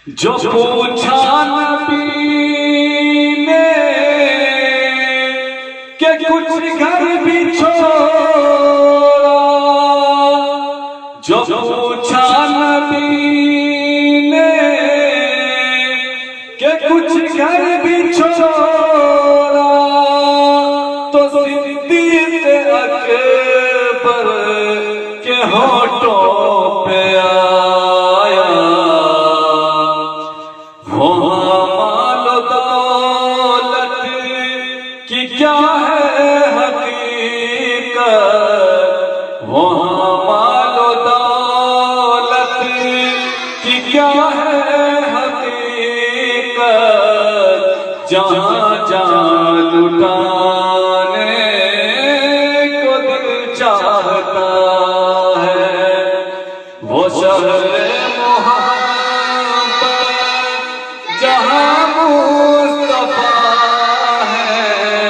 जो पूछा नबी ने कि कुछ घर भी छोड़ा, जो पूछा नबी ने कि कुछ घर भी छोड़ा, तो सिद्दीक़ अकबर के होठों पे आया वो माल दौलत की क्या है हकीकत, वो माल दौलत की क्या है हकीकत, जहाँ